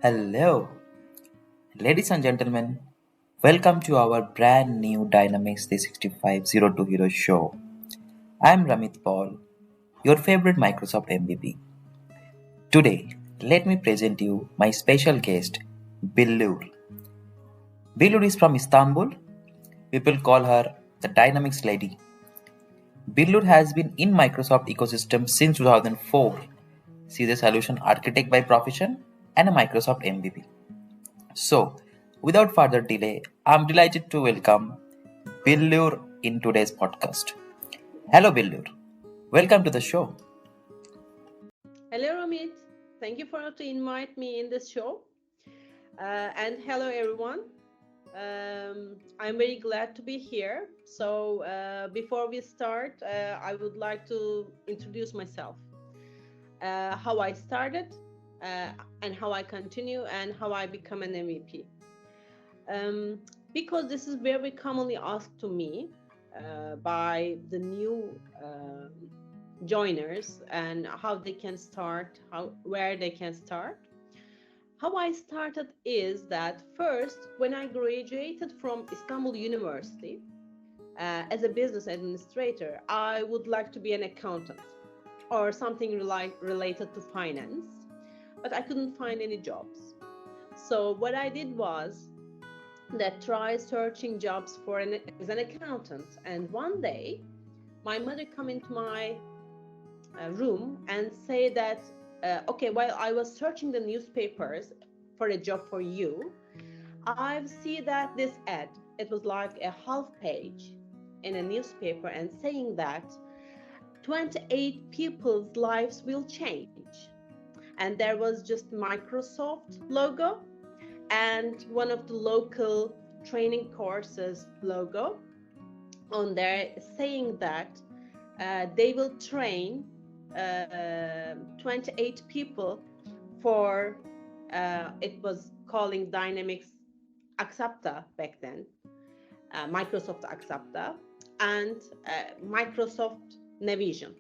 Hello, ladies and gentlemen. Welcome to our brand new Dynamics 365 Zero to Hero show. I'm Ramit Paul, your favorite Microsoft MVP. Today, let me present you my special guest, Billur. Billur is from Istanbul. People call her the Dynamics Lady. Billur has been in Microsoft ecosystem since 2004. She is a solution architect by profession and a Microsoft MVP. So, without further delay, I'm delighted to welcome Billur in today's podcast. Hello, Billur. Welcome to the show. Hello, Ramit. Thank you for to invite me in this show. And hello, everyone. I'm very glad to be here. So, before we start, I would like to introduce myself, how I started, uh, and how I continue, and how I become an MVP. Um, because this is very commonly asked to me by the new joiners and how they can start, how where they can start. How I started is that first, when I graduated from Istanbul University as a business administrator, I would like to be an accountant or something related to finance, but I couldn't find any jobs. So what I did was that try searching jobs for as an accountant. And one day, my mother come into my room and say that, okay, while I was searching the newspapers for a job for you, I've seen that this ad, it was like a half page in a newspaper and saying that 28 people's lives will change. And there was just Microsoft logo and one of the local training courses logo on there saying that they will train 28 people for it was calling Dynamics Accepta back then, Microsoft Accepta, and Microsoft Navision,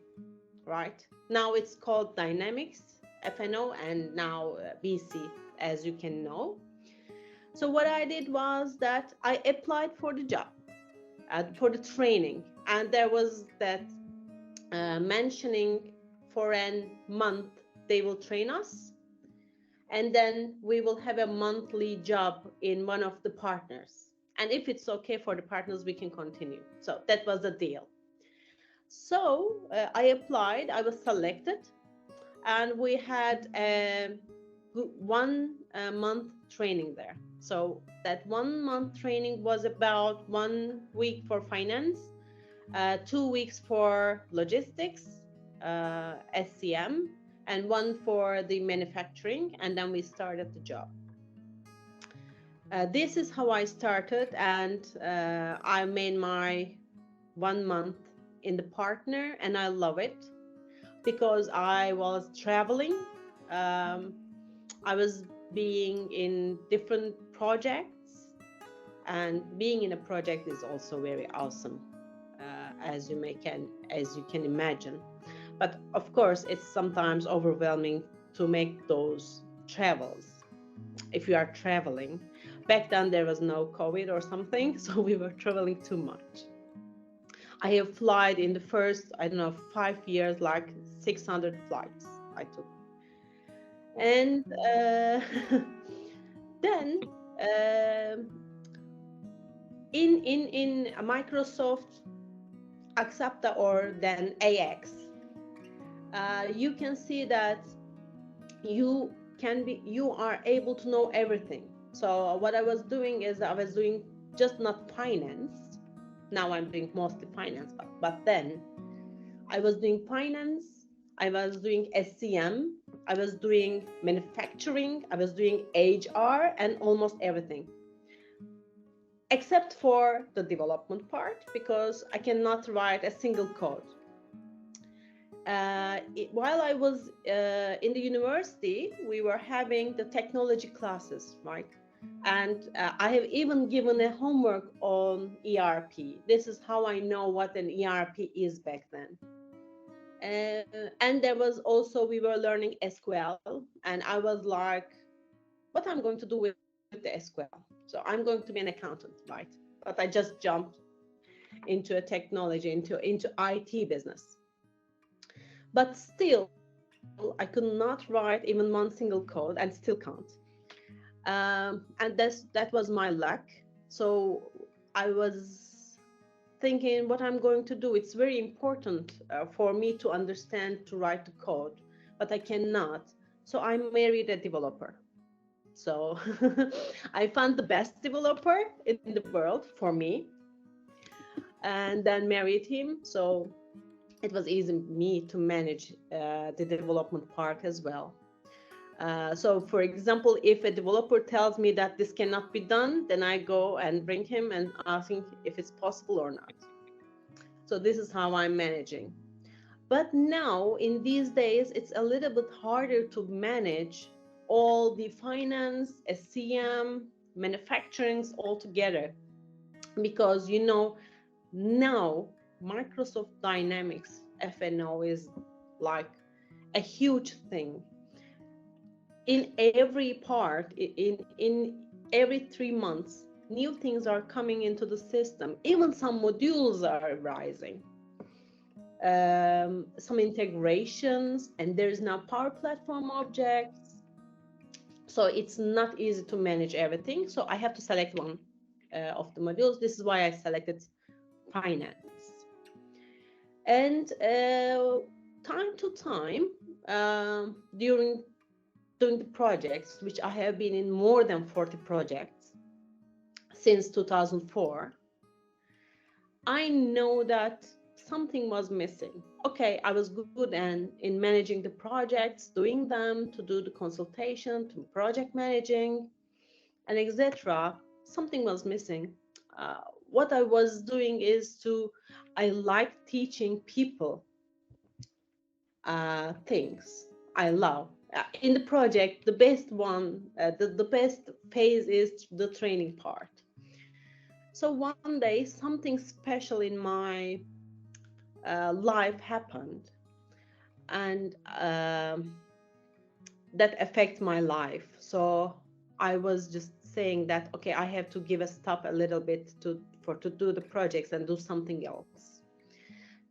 right? Now it's called Dynamics FNO and now BC, as you can know. So what I did was that I applied for the job, for the training, and there was that mentioning for a month they will train us, and then we will have a monthly job in one of the partners. And if it's okay for the partners, we can continue. So that was the deal. So I applied, I was selected, and we had a 1 month training there. So that 1 month training was about 1 week for finance, 2 weeks for logistics, SCM, and one for the manufacturing, and then we started the job. This is how I started, and I made my 1 month in the partner, and I love it because I was traveling. Um, I was being in different projects, and being in a project is also very awesome, as you can imagine. But of course, it's sometimes overwhelming to make those travels if you are traveling. Back then, there was no COVID or something, so we were traveling too much. I have flied in the first, I don't know, 5 years, like 600 flights I took. And then um in Microsoft Accepta or then AX, you can see that you are able to know everything. So what I was doing is I was doing just not finance. Now I'm doing mostly finance, but then I was doing finance, I was doing SCM, I was doing manufacturing, I was doing HR, and almost everything except for the development part because I cannot write a single code. While I was in the university, we were having the technology classes, right? And I have even given a homework on ERP. This is how I know what an ERP is back then. And there was also, we were learning SQL, and I was like, what I'm going to do with the SQL. So I'm going to be an accountant, right? But I just jumped into a technology, into IT business. But still, I could not write even one single code and still can't. And that was my luck. So I was thinking what I'm going to do. It's very important for me to understand to write the code, but I cannot. So I married a developer. So I found the best developer in the world for me and then married him. So it was easy me to manage the development part as well. So for example, if a developer tells me that this cannot be done, then I go and bring him and ask him if it's possible or not. So this is how I'm managing. But now in these days, it's a little bit harder to manage all the finance, SCM, manufacturings all together because now Microsoft Dynamics FNO is like a huge thing. In every part, in every 3 months, new things are coming into the system. Even some modules are rising. Some integrations, and there's now Power Platform objects. So it's not easy to manage everything. So I have to select one of the modules. This is why I selected finance. And time to time, during doing the projects, which I have been in more than 40 projects since 2004, I know that something was missing. Okay, I was good in managing the projects, doing them, to do the consultation, to project managing, and etc. Something was missing. What I was doing is I like teaching people things I love. In the project, the best one, the best phase is the training part. So one day, something special in my life happened, and that affects my life. So I was just saying that okay, I have to give a stop a little bit to do the projects and do something else.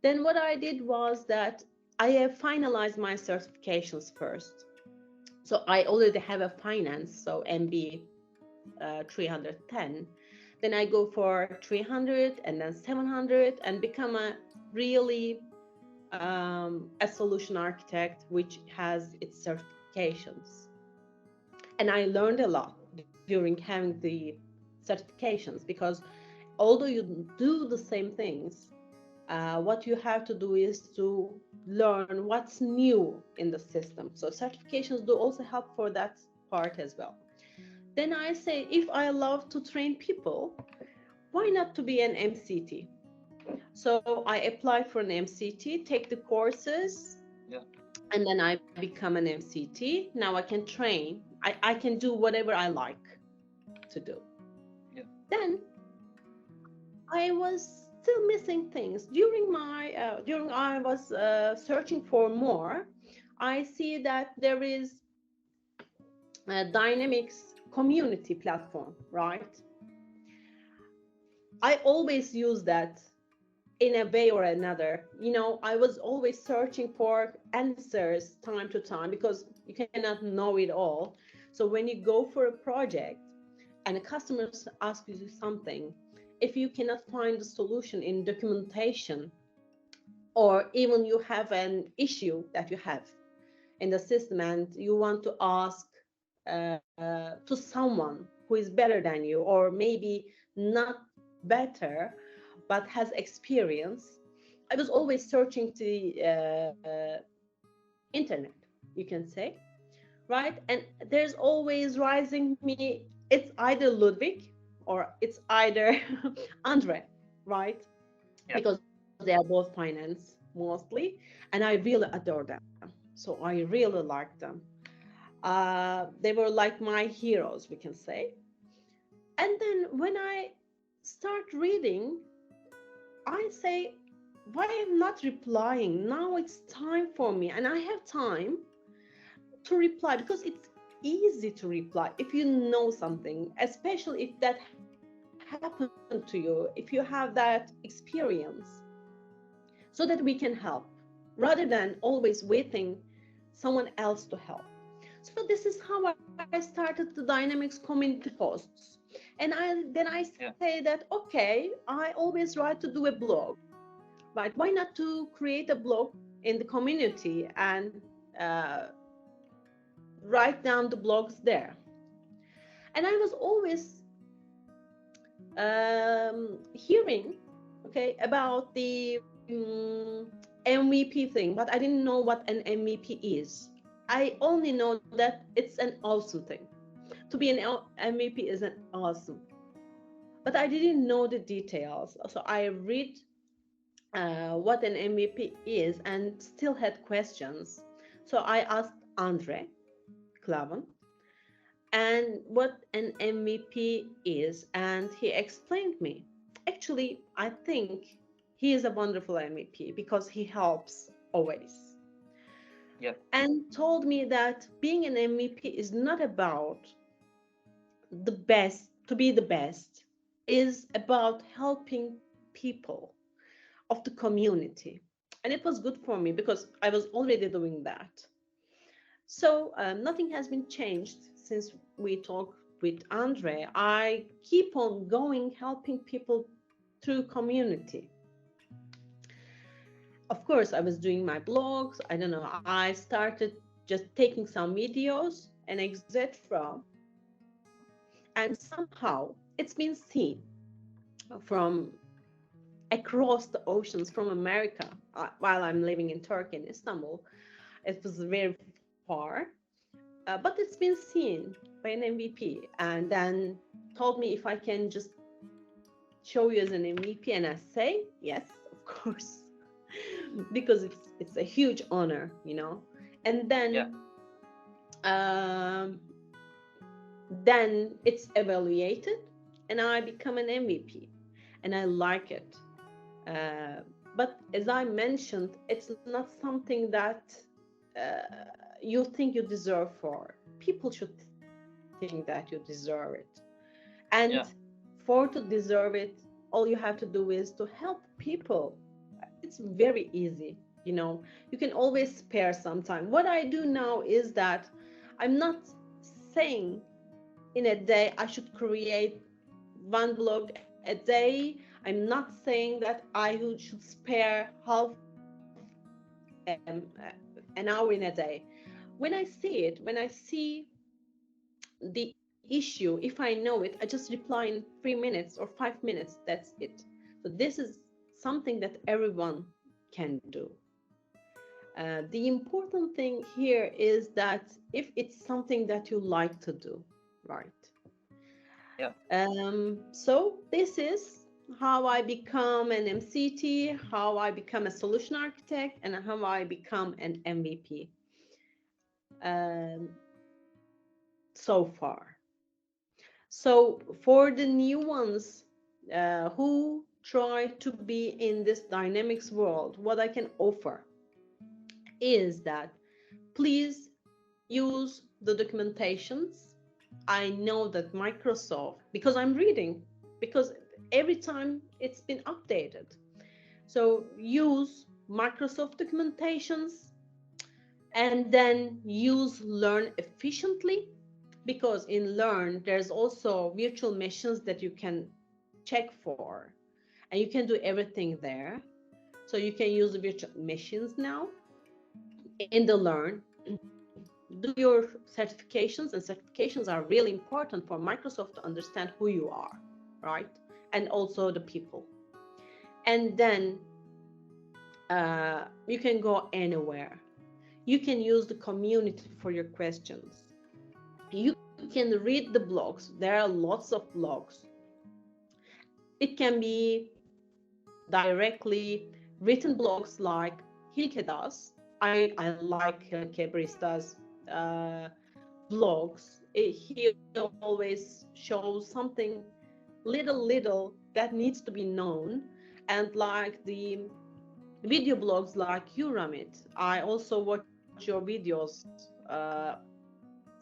Then what I did was that I have finalized my certifications first. So I already have a finance, so MB 310. Then I go for 300 and then 700 and become a really a solution architect which has its certifications. And I learned a lot during having the certifications because although you do the same things, what you have to do is to learn what's new in the system. So certifications do also help for that part as well. Then I say, if I love to train people, why not to be an MCT? So I applied for an MCT, take the courses, Yeah. and then I become an MCT. Now I can train. I can do whatever I like to do. Yeah. Then I was still missing things during I was searching for more. I see that there is a Dynamics community platform, right? I always use that in a way or another. I was always searching for answers time to time because you cannot know it all. So when you go for a project and a customer asks you something, if you cannot find the solution in documentation, or even you have an issue that you have in the system and you want to ask to someone who is better than you, or maybe not better but has experience, I was always searching the internet, you can say, right? And there's always rising me, it's either Ludwig or it's either Andre, right? Yeah. Because they are both finance mostly, and I really adore them. So I really like them. They were like my heroes, we can say. And then when I start reading, I say, why I'm not replying? Now it's time for me, and I have time to reply because it's easy to reply if you know something, especially if that happened to you, if you have that experience, so that we can help rather than always waiting someone else to help. So this is how I started the Dynamics community posts. And then I say Yeah. that, okay, I always write to do a blog, right? Why not to create a blog in the community and uh, write down the blogs there? And I was always hearing, okay, about the MVP thing, but I didn't know what an MVP is. I only know that it's an awesome thing. To be an MVP is an awesome, but I didn't know the details. So I read what an MVP is and still had questions. So I asked Andre Klavan and what an MVP is, and he explained me. Actually, I think he is a wonderful MVP because he helps always. Yeah. And told me that being an MVP is not about the best, to be the best, is about helping people of the community. And it was good for me because I was already doing that. So nothing has been changed since we talked with Andre. I keep on going, helping people through community. Of course, I was doing my blogs. I don't know. I started just taking some videos and exit from, and somehow it's been seen from across the oceans from America while I'm living in Turkey, in Istanbul. It was very far, but it's been seen by an MVP and then told me if I can just show you as an MVP, and I say yes, of course, because it's a huge honor, you know. And Yeah. um, then it's evaluated, and I become an MVP, and I like it. Uh, but as I mentioned, it's not something that uh, you think you deserve for. People should think that you deserve it. And Yeah. for to deserve it, all you have to do is to help people. It's very easy, you know. You can always spare some time. What I do now is that I'm not saying in a day I should create one blog a day. I'm not saying that I should spare half um, an hour in a day. When I see it, when I see the issue, if I know it, I just reply in 3 minutes or 5 minutes. That's it. So this is something that everyone can do. The important thing here is that if it's something that you like to do, right? Yeah. So this is how I become an MCT, how I become a solution architect, and how I become an MVP um, so far. So for the new ones who try to be in this dynamics world, what I can offer is that please use the documentations. I know that Microsoft, because I'm reading, because every time it's been updated. So use Microsoft documentations and then use Learn efficiently, because in Learn there's also virtual machines that you can check for, and you can do everything there. So you can use the virtual machines now in the Learn. Do your certifications, and certifications are really important for Microsoft to understand who you are, right? And also the people. And then you can go anywhere. You can use the community for your questions. You can read the blogs. There are lots of blogs. It can be directly written blogs like Hilke does. I like Hilke Brista's uh, blogs. He always shows something little that needs to be known. And like the video blogs like you, Ramit, I also watch your videos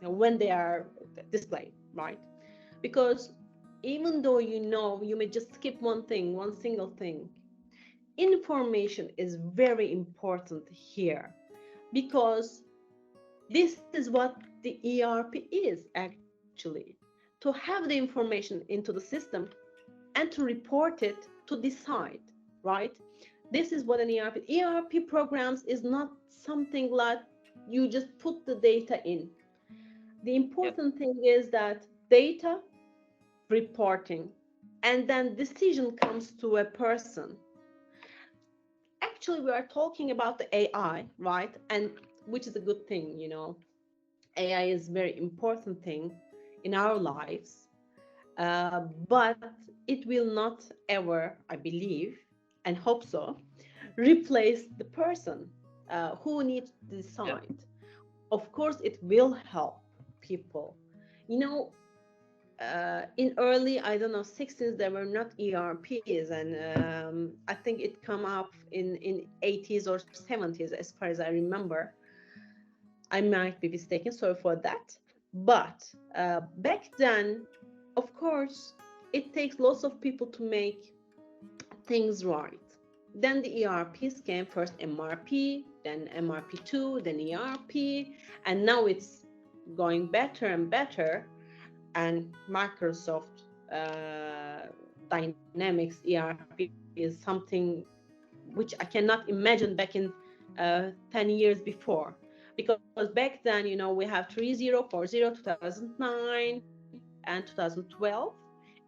when they are displayed, right? Because even though you may just skip one thing, one single thing, information is very important here, because this is what the ERP is actually, to have the information into the system and to report it, to decide, right? This is what an ERP programs is not something like you just put the data in. The Yep. important thing is that data, reporting, and then decision comes to a person. Actually, we are talking about the AI, right? And which is a good thing, AI is very important thing in our lives, but it will not ever, I believe, and hope so, replace the person who needs to Yep. decide. Of course, it will help people. You know, in early, I don't know, 60s, there were not ERPs, and I think it come up in 80s or 70s, as far as I remember. I might be mistaken, sorry for that. But back then, of course, it takes lots of people to make things right. Then the ERPs came, first MRP, then MRP2, then ERP, and now it's going better and better. And Microsoft Dynamics ERP is something which I cannot imagine back in 10 years before. Because back then, we have 3040, 2009, and 2012.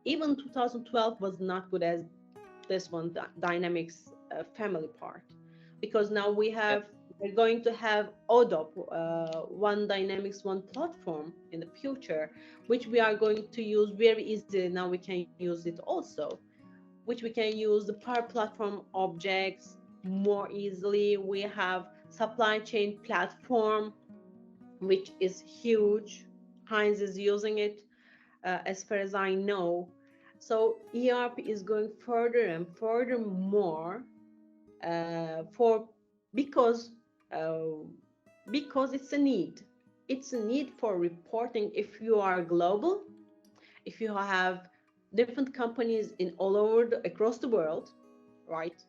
Even 2012 was not good as this one, Dynamics family part. Because now Yep. we're going to have ODOP, one Dynamics, one platform in the future, which we are going to use very easily. Now we can use it also, which we can use the Power Platform objects more easily. We have supply chain platform, which is huge. Heinz is using it, as far as I know. So ERP is going further and further more, for because uh, because it's a need. It's a need for reporting. If you are global, if you have different companies in all over across the world, right?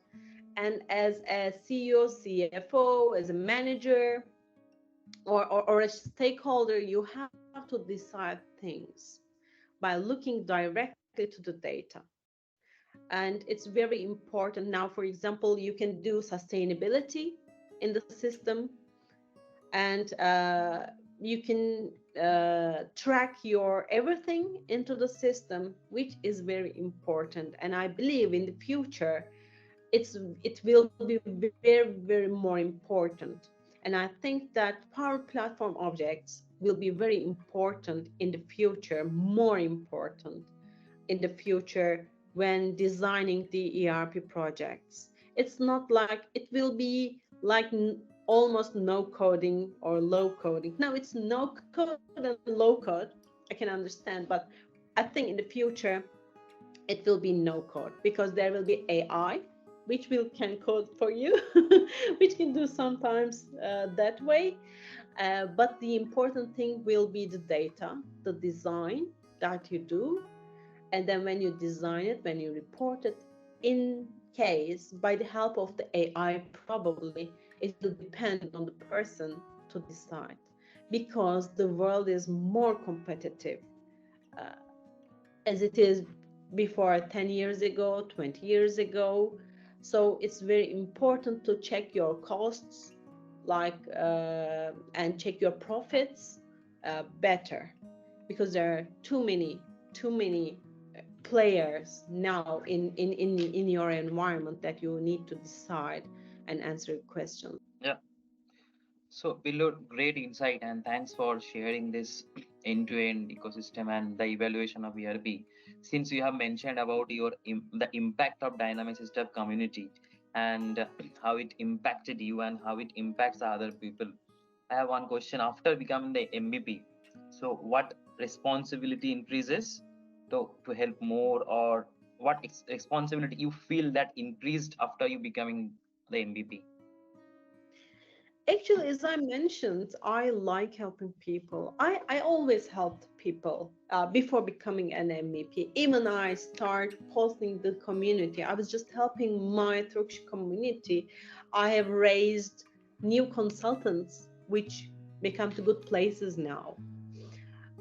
And as a CEO, CFO, as a manager, or a stakeholder, you have to decide things by looking directly to the data. And it's very important now. For example, you can do sustainability in the system, and you can track your everything into the system, which is very important. And I believe in the future it will be very, very more important. And I think that Power Platform objects will be very important in the future, more important in the future when designing the ERP projects. It's not like it will be like almost no coding or low coding. No, it's no code and low code. I can understand, but I think in the future it will be no code, because there will be AI which will can code for you, which can do sometimes that way. But the important thing will be the data, the design that you do, and then when you design it, when you report it, in case by the help of the AI, probably it will depend on the person to decide, because the world is more competitive uh, as it is before 10 years ago, 20 years ago. So it's very important to check your costs, and check your profits better, because there are too many players now in your environment that you need to decide and answer questions. Yeah. So, Pillow, great insight, and thanks for sharing this end-to-end ecosystem and the evaluation of ERP. Since you have mentioned about the impact of dynamic system community and how it impacted you and how it impacts the other people, I have one question. After becoming the MVP, so what responsibility increases to help more, or what responsibility you feel that increased after you becoming the MVP? Actually, as I mentioned, I like helping people. I always helped people before becoming an MVP. Even I start posting the community. I was just helping my Turkish community. I have raised new consultants, which become to good places now.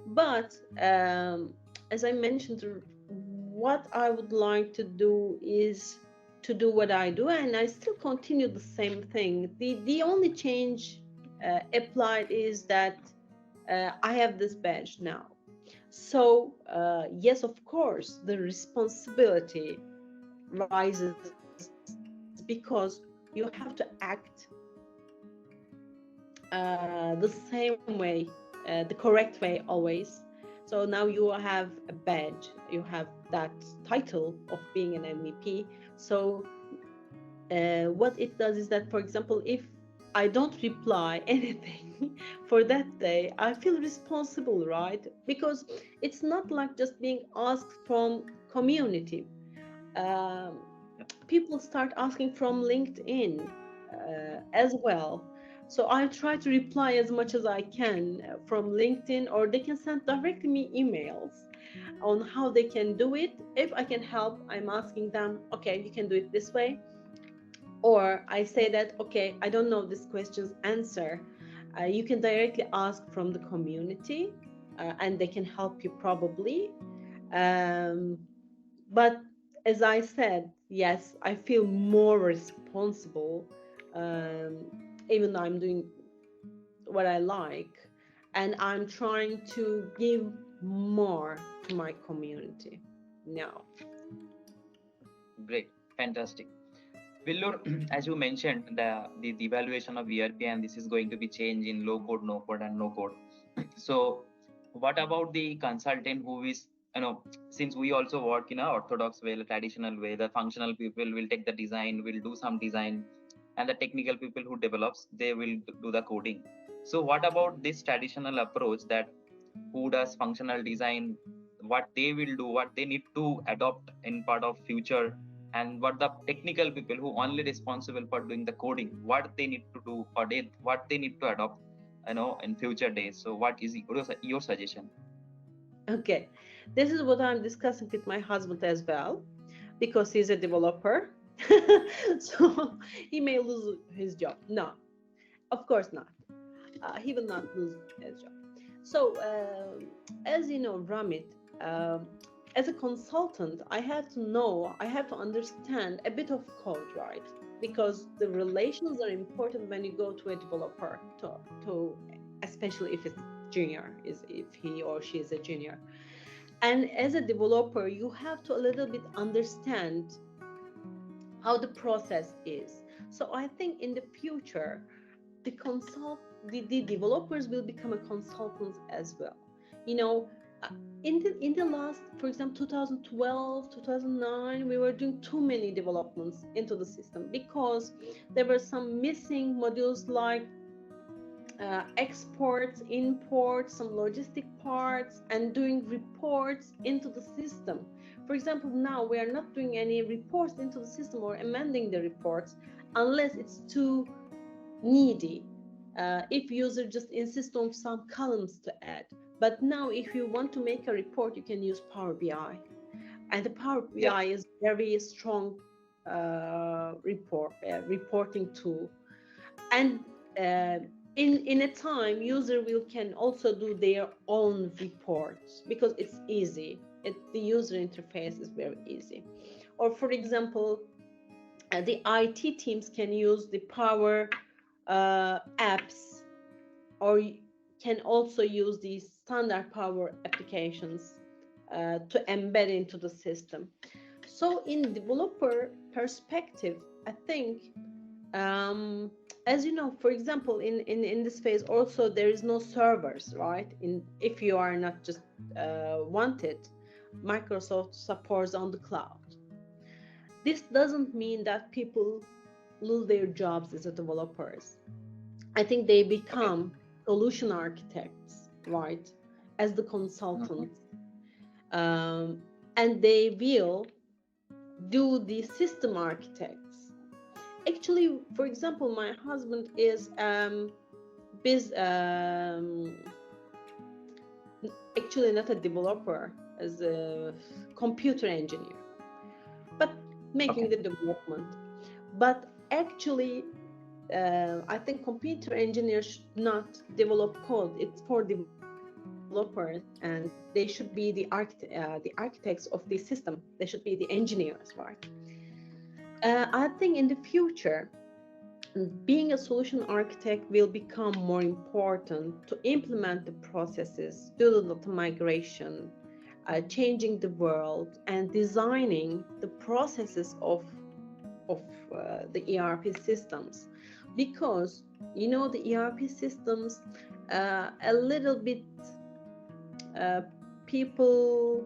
But as I mentioned, what I would like to do is to do what I do, and I still continue the same thing. The only change applied is that I have this badge now. So yes, of course, the responsibility rises because you have to act the same way, the correct way always. So now you have a badge, you have that title of being an MVP. So what it does is that, for example, if I don't reply anything for that day, I feel responsible, right? Because it's not like just being asked from community. Um, People start asking from LinkedIn as well. So I try to reply as much as I can from LinkedIn, or they can send directly me emails on how they can do it. If I can help, I'm asking them, okay, you can do it this way. Or I say that, okay, I don't know this question's answer. You can directly ask from the community, and they can help you probably. Um, but as I said, yes, I feel more responsible, um, even though I'm doing what I like, and I'm trying to give more to my community now. Great, fantastic. Villur, as you mentioned, the evaluation of ERP, and this is going to be changed in low code, no code, and no code. So, what about the consultant who is, since we also work in a orthodox way, a traditional way, the functional people will take the design, will do some design, and the technical people who develops, they will do the coding. So, what about this traditional approach that who does functional design, what they will do, what they need to adopt in part of future, and what the technical people who only responsible for doing the coding, what they need to do, or what they need to adopt, in future days. So what is your suggestion? Okay, this is what I'm discussing with my husband as well, because he's a developer. So he may lose his job. No, of course not. He will not lose his job. So, as you know, Ramit, um, as a consultant, I have to know, I have to understand a bit of code, right? Because the relations are important when you go to a developer, to especially if it's junior, is if he or she is a junior. And as a developer, you have to a little bit understand how the process is. So I think in the future, the developers will become a consultants as well. You know, uh, in the last, for example, 2012, 2009, we were doing too many developments into the system because there were some missing modules like exports, imports, some logistic parts, and doing reports into the system. For example, now we are not doing any reports into the system or amending the reports unless it's too needy. If user just insists on some columns to add. But now if you want to make a report, you can use Power BI. And the Power Yes. BI is very strong reporting tool. And uh, in a time, user will can also do their own reports because it's easy. The user interface is very easy. Or for example, the IT teams can use the Power apps, or can also use these standard Power applications to embed into the system. So in developer perspective, I think, um, as you know, for example, in this phase also there is no servers, right? In if you are not just wanted, Microsoft supports on the cloud. This doesn't mean that people lose their jobs as a developers. I think they Okay. become solution architects, right, as the Mhm. consultants, and they will do the system architects. Actually, for example, my husband is biz actually not a developer, as a computer engineer, but making Okay. the development. But actually, I think computer engineers should not develop code. It's for developers, and they should be the architects of the system. They should be the engineers, right? I think in the future, being a solution architect will become more important to implement the processes, do the data migration, changing the world, and designing the processes of the ERP systems, because the ERP systems a little bit uh, people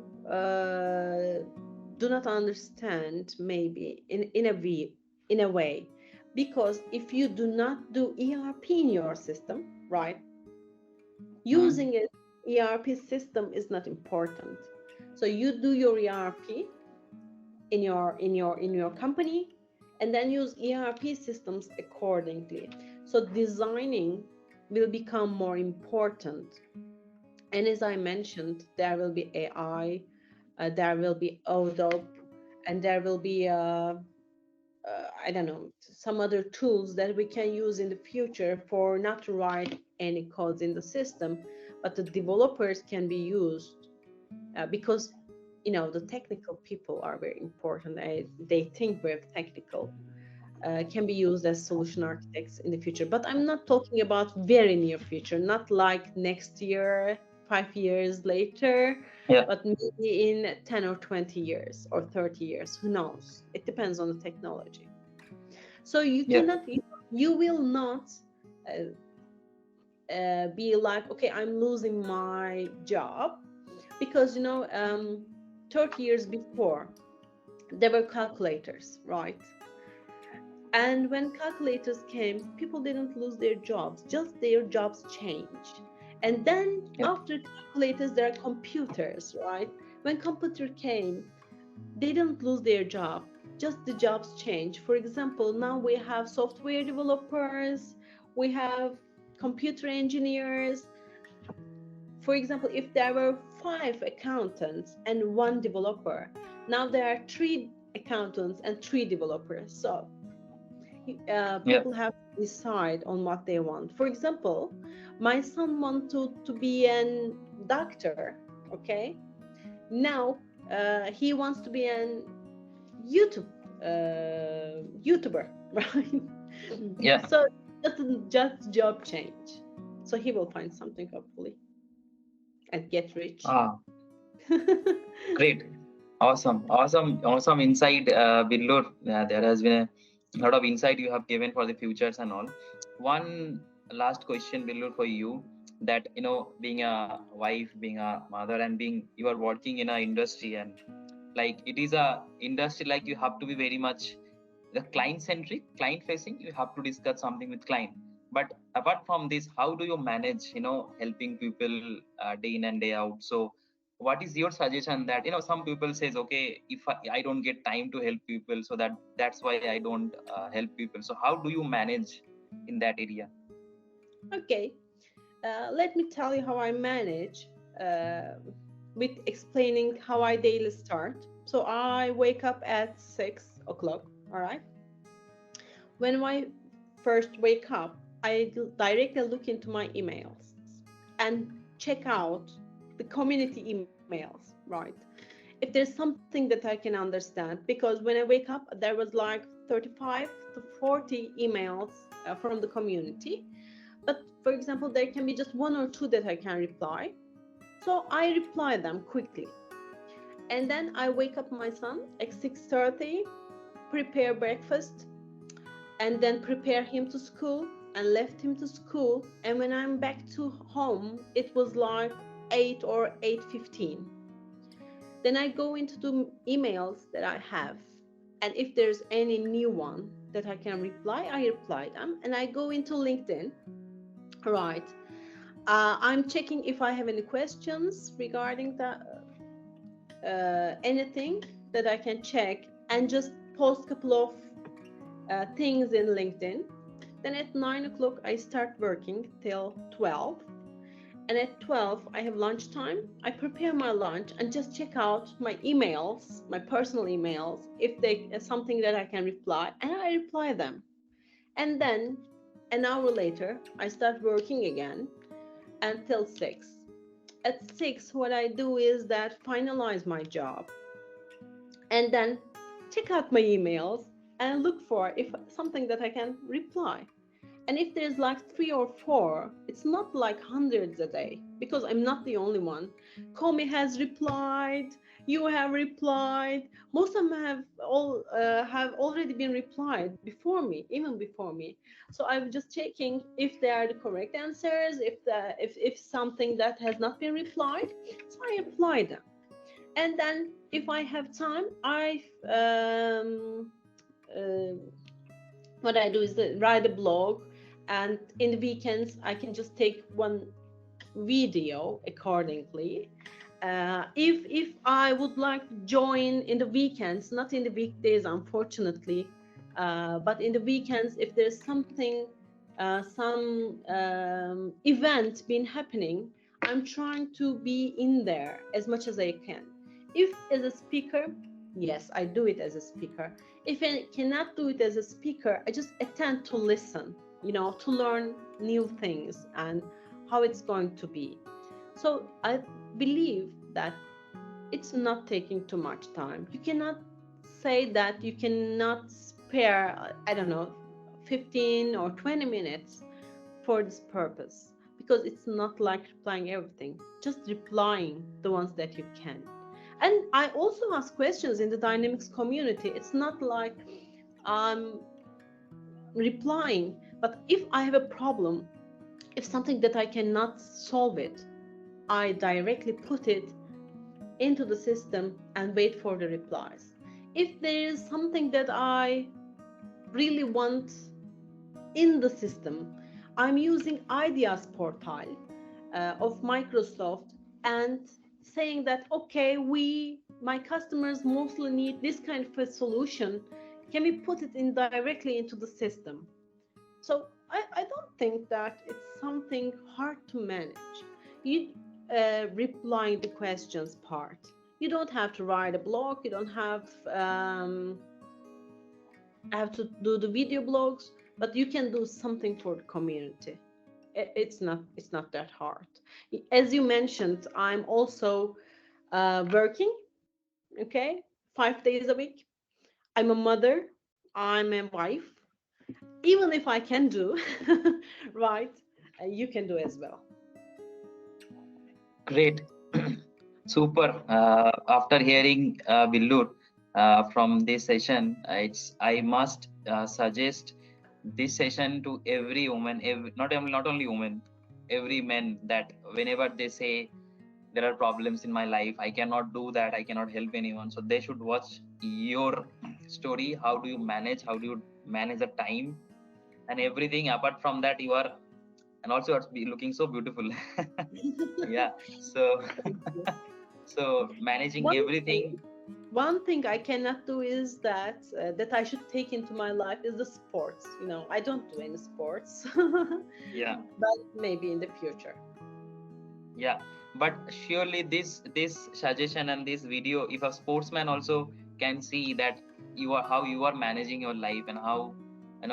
do not understand, maybe in a way, because if you do not do ERP in your system, right, Mm. using an ERP system is not important. So you do your ERP in your company, and then use ERP systems accordingly. So designing will become more important. And as I mentioned, there will be AI, there will be ODOP, and there will be I don't know, some other tools that we can use in the future for not to write any codes in the system, but the developers can be used, because the technical people are very important. They think very technical, can be used as solution architects in the future. But I'm not talking about very near future, not like next year, 5 years later, Yeah. but maybe in 10 or 20 years or 30 years. Who knows? It depends on the technology. So you Yeah. cannot, you will not be like, okay, I'm losing my job, because 30 years before there were calculators, right? And when calculators came, people didn't lose their jobs, just their jobs changed. And then Yeah. after calculators, there are computers, right? When computer came, they didn't lose their job, just the jobs changed. For example, now we have software developers, we have computer engineers. For example, if there were five accountants and one developer, now there are three accountants and three developers. So Yeah. people have to decide on what they want. For example, my son wants to be an doctor. Okay, now he wants to be an YouTube YouTuber, right? Yeah. So just job change. So he will find something, hopefully, and get rich. Ah, great. Awesome. Awesome. Awesome insight, Billur. There has been a lot of insight you have given for the futures and all. One last question, Billur, for you. That being a wife, being a mother, and being you are working in a industry, and like it is a industry, like you have to be very much the client centric, client facing. You have to discuss something with client. But apart from this, how do you manage helping people day in and day out? So what is your suggestion? That some people says, okay, if I don't get time to help people, so that's why I don't help people. So how do you manage in that area? Okay, let me tell you how I manage, with explaining how I daily start. So I wake up at 6 o'clock. All right. When I first wake up, I directly look into my emails and check out the community emails, right? If there's something that I can understand, because when I wake up, there was like 35 to 40 emails from the community. But for example, there can be just one or two that I can reply. So I reply them quickly. And then I wake up my son at 6:30, prepare breakfast, and then prepare him to school, and left him to school. And when I'm back to home, it was like 8 or 8:15. Then I go into the emails that I have, and if there's any new one that I can reply, I reply them. And I go into LinkedIn, right? I'm checking if I have any questions regarding anything that I can check, and just post a couple of things in LinkedIn. Then at 9 o'clock, I start working till 12. And at 12, I have lunchtime. I prepare my lunch and just check out my emails, my personal emails, if they something that I can reply, and I reply them. And then an hour later, I start working again until 6. At 6, what I do is that finalize my job and then check out my emails and look for if something that I can reply. And if there's like three or four, it's not like hundreds a day because I'm not the only one. Komi has replied, you have replied. Most of them have already been replied before me, even before me. So I'm just checking if they are the correct answers, if something that has not been replied, so I apply them. And then if I have time, uh, what I do is write a blog, and in the weekends I can just take one video accordingly. If I would like to join in the weekends, not in the weekdays, unfortunately, but in the weekends, if there's something, some event been happening, I'm trying to be in there as much as I can. If as a speaker, yes, I do it as a speaker. If I cannot do it as a speaker, I just attend to listen, to learn new things and how it's going to be. So I believe that it's not taking too much time. You cannot say that you cannot spare, I don't know, 15 or 20 minutes for this purpose, because it's not like replying everything, just replying the ones that you can. And I also ask questions in the dynamics community. It's not like I'm replying, but if I have a problem, if something that I cannot solve it, I directly put it into the system and wait for the replies. If there is something that I really want in the system, I'm using ideas portal of Microsoft and saying that, okay, my customers mostly need this kind of a solution. Can we put it in directly into the system? So I don't think that it's something hard to manage. You replying the questions part. You don't have to write a blog. You don't have to do the video blogs, but you can do something for the community. It's not that hard. As you mentioned, I'm also working. Okay, 5 days a week. I'm a mother. I'm a wife. Even if I can do, right, you can do as well. Great. Super. After hearing Billur from this session, I must suggest this session to every woman, not only women, every man, that whenever they say there are problems in my life, I cannot do that, I cannot help anyone, so they should watch your story. How do you manage the time and everything? Apart from that, you are, and also you're looking so beautiful. Yeah. So Thank you. so managing One everything. thing, one thing I cannot do is that I should take into my life is the sports. I don't do any sports, Yeah. but maybe in the future. Yeah, but surely this suggestion and this video, if a sportsman also can see that how you are managing your life, and how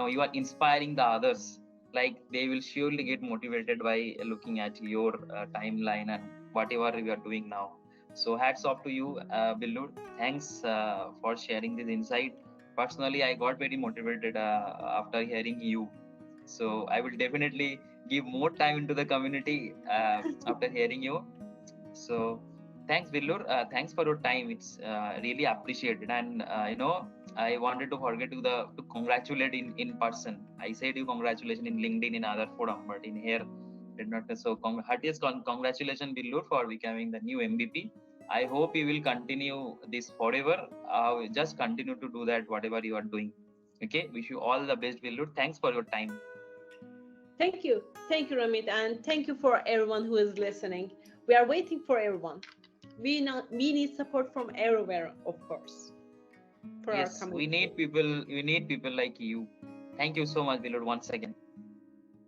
you are inspiring the others, like they will surely get motivated by looking at your timeline and whatever you are doing now. So hats off to you, Billur. Thanks for sharing this insight. Personally, I got very motivated after hearing you. So I will definitely give more time into the community after hearing you. So thanks, Villur. Thanks for your time. It's really appreciated. And I wanted to forget to congratulate in person. I said you congratulations in LinkedIn in other forum, but in here did not. So heartiest congratulations, Villur, for becoming the new MVP. I hope you will continue this forever. Just continue to do that, whatever you are doing. Okay. Wish you all the best, Villur. Thanks for your time. Thank you, Ramit, and thank you for everyone who is listening. We are waiting for everyone. We need support from everywhere, of course. for our Yes, we community. need people. We need people like you. Thank you so much, Billur, once again.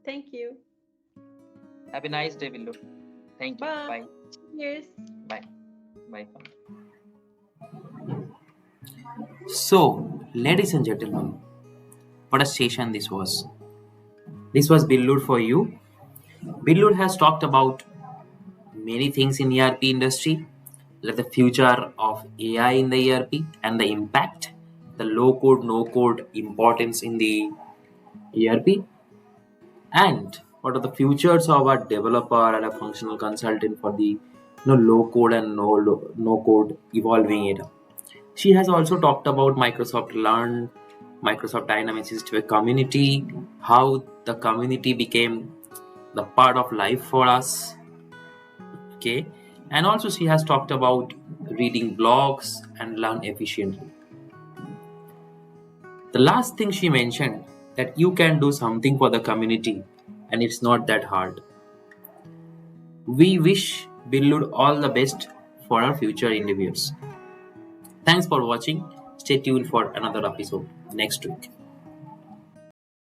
Thank you. Have a nice day, Billur. Thank you. Bye. Bye. Cheers. Bye. Bye. So, ladies and gentlemen, what a session this was. This was Billur for you. Billur has talked about many things in ERP industry, like the future of AI in the ERP and the impact, the low code, no code importance in the ERP, and what are the futures of a developer and a functional consultant for the low code and no code evolving era. She has also talked about Microsoft Learn, Microsoft Dynamics 365 community, how the community became the part of life for us. Okay, and also she has talked about reading blogs and learn efficiently. The last thing she mentioned that you can do something for the community and it's not that hard. We wish Billur all the best for our future endeavors. Thanks for watching. Stay tuned for another episode next week.